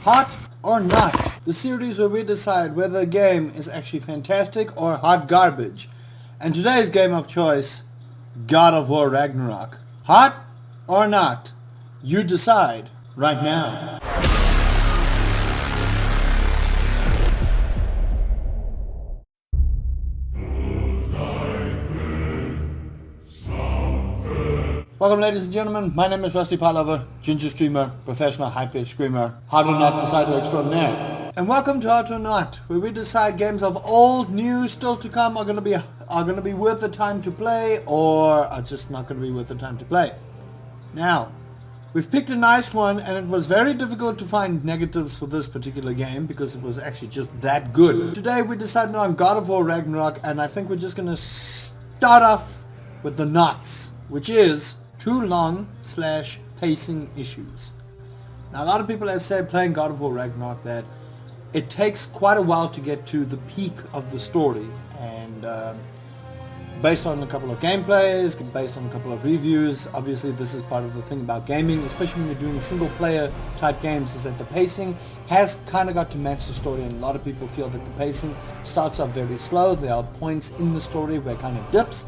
Hot or Not, the series where we decide whether a game is actually fantastic or hot garbage. And today's game of choice, God of War Ragnarok. Hot or not? You decide right now. Welcome ladies and gentlemen, my name is RustyPieLover, ginger streamer, professional high-pitched screamer, how to not decide Extraordinaire. And welcome to How to Not, where we decide games of old, new, still to come are going to be worth the time to play, or are just not going to be worth the time to play. Now, we've picked a nice one, and it was very difficult to find negatives for this particular game because it was actually just that good. Today we decided on God of War Ragnarok, and I think we're just going to start off with the knots, which is too long / pacing issues. Now, a lot of people have said playing God of War Ragnarok that it takes quite a while to get to the peak of the story, and based on a couple of gameplays, based on a couple of reviews, obviously this is part of the thing about gaming, especially when you're doing single player type games, is that the pacing has kind of got to match the story, and a lot of people feel that the pacing starts off very slow. There are points in the story where it kind of dips,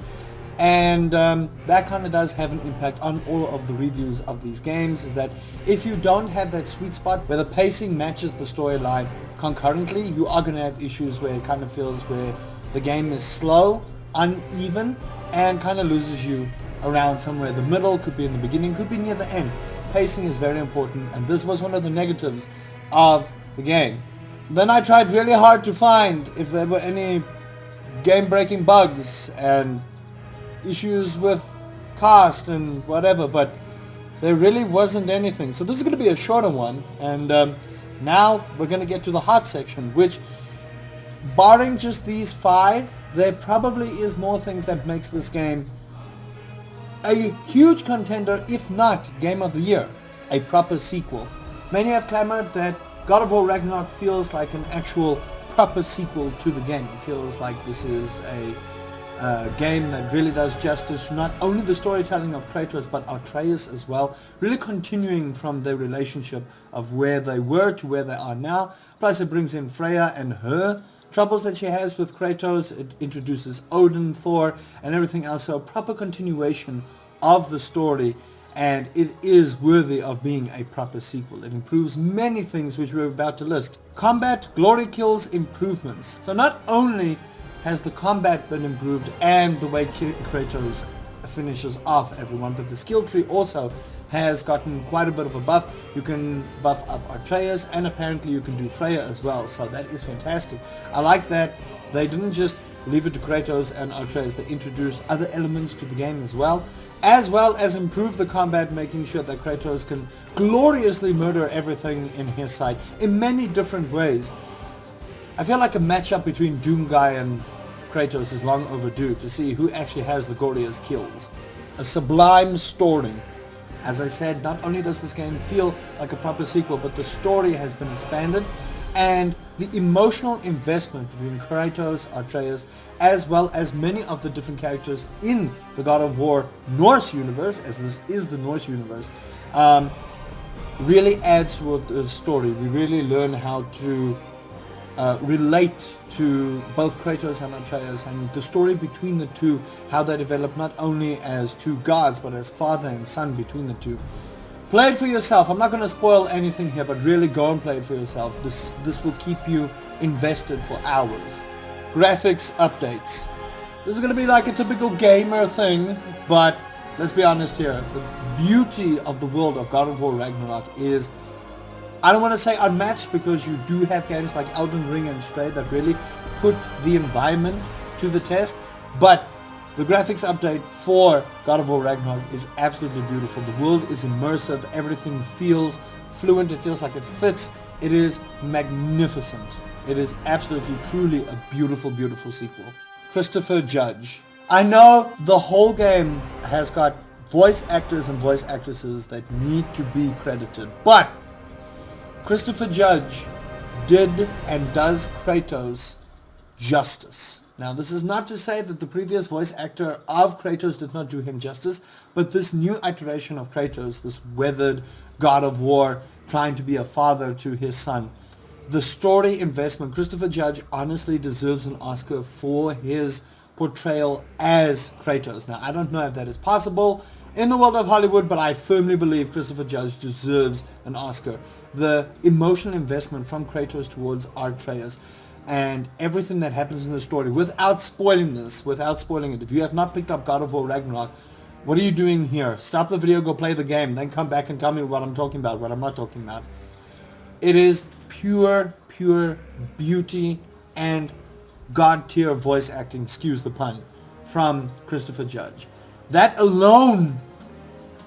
and that kind of does have an impact on all of the reviews of these games, is that if you don't have that sweet spot where the pacing matches the storyline concurrently, you are going to have issues where it kind of feels where the game is slow, uneven, and kind of loses you around somewhere. The middle could be in the beginning, could be near the end. Pacing is very important, and this was one of the negatives of the game. Then I tried really hard to find if there were any game-breaking bugs and issues with cast and whatever, but there really wasn't anything. So this is going to be a shorter one, and now we're going to get to the hot section, which, barring just these 5, there probably is more things that makes this game a huge contender, if not Game of the Year, a proper sequel. Many have clamored that God of War Ragnarok feels like an actual proper sequel to the game. It feels like this is a game that really does justice to not only the storytelling of Kratos but Atreus as well, really continuing from their relationship of where they were to where they are now. Plus it brings in Freya and her troubles that she has with Kratos. It introduces Odin, Thor, and everything else, so a proper continuation of the story, and it is worthy of being a proper sequel. It improves many things which we're about to list. Combat, glory kills, improvements. So not only has the combat been improved and the way Kratos finishes off everyone, but the skill tree also has gotten quite a bit of a buff. You can buff up Atreus, and apparently you can do Freya as well, so that is fantastic. I like that they didn't just leave it to Kratos and Atreus, they introduced other elements to the game as well as improve the combat, making sure that Kratos can gloriously murder everything in his sight in many different ways. I feel like a matchup between Doomguy and Kratos is long overdue to see who actually has the goriest kills. A sublime story. As I said, not only does this game feel like a proper sequel, but the story has been expanded, and the emotional investment between Kratos, Atreus, as well as many of the different characters in the God of War Norse universe, as this is the Norse universe, really adds to the story. We really learn how to relate to both Kratos and Atreus, and the story between the two, how they develop not only as two gods but as father and son between the two. Play it for yourself. I'm not going to spoil anything here, but really go and play it for yourself. This will keep you invested for hours. Graphics updates. This is going to be like a typical gamer thing, but let's be honest here. The beauty of the world of God of War Ragnarok is, I don't want to say unmatched, because you do have games like Elden Ring and Stray that really put the environment to the test, but the graphics update for God of War Ragnarok is absolutely beautiful. The world is immersive, everything feels fluent, it feels like it fits. It is magnificent. It is absolutely, truly a beautiful, beautiful sequel. Christopher Judge. I know the whole game has got voice actors and voice actresses that need to be credited, but Christopher Judge did and does Kratos justice. Now, this is not to say that the previous voice actor of Kratos did not do him justice, but this new iteration of Kratos, this weathered God of War trying to be a father to his son. The story investment, Christopher Judge honestly deserves an Oscar for his portrayal as Kratos. Now, I don't know if that is possible in the world of Hollywood, but I firmly believe Christopher Judge deserves an Oscar. The emotional investment from Kratos towards Atreus and everything that happens in the story, without spoiling it. If you have not picked up God of War Ragnarok, what are you doing here? Stop the video, go play the game, then come back and tell me what I'm talking about, what I'm not talking about. It is pure beauty and God tier voice acting, excuse the pun, from Christopher Judge. That alone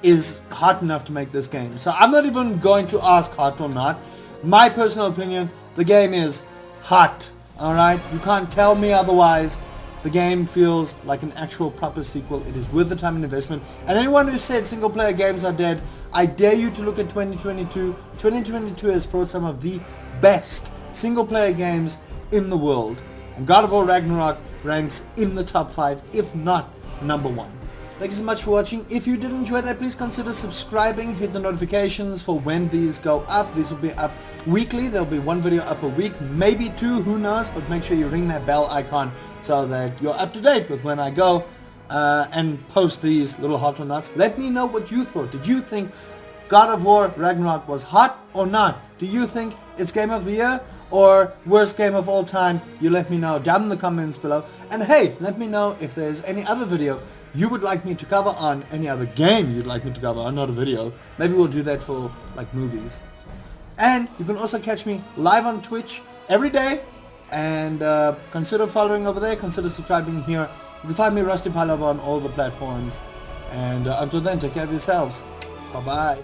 is hot enough to make this game. So I'm not even going to ask hot or not. My personal opinion, the game is hot. Alright? You can't tell me otherwise. The game feels like an actual proper sequel. It is worth the time and investment. And anyone who said single player games are dead, I dare you to look at 2022. 2022 has brought some of the best single player games in the world. And God of War Ragnarok ranks in the top 5, if not number 1. Thank you so much for watching. If you did enjoy that, please consider subscribing. Hit the notifications for when these go up. These will be up weekly. There'll be one video up a week, maybe 2, who knows, but make sure you ring that bell icon so that you're up to date with when I go and post these little hot or nots. Let me know what you thought. Did you think God of War Ragnarok was hot or not? Do you think it's game of the year or worst game of all time? You let me know down in the comments below. And hey, let me know if there's any other video you would like me to cover on, any other game you'd like me to cover on, not a video. Maybe we'll do that for like movies. And you can also catch me live on Twitch every day. And consider following over there, consider subscribing here. You can find me RustyPieLover on all the platforms. And until then, take care of yourselves. Bye bye.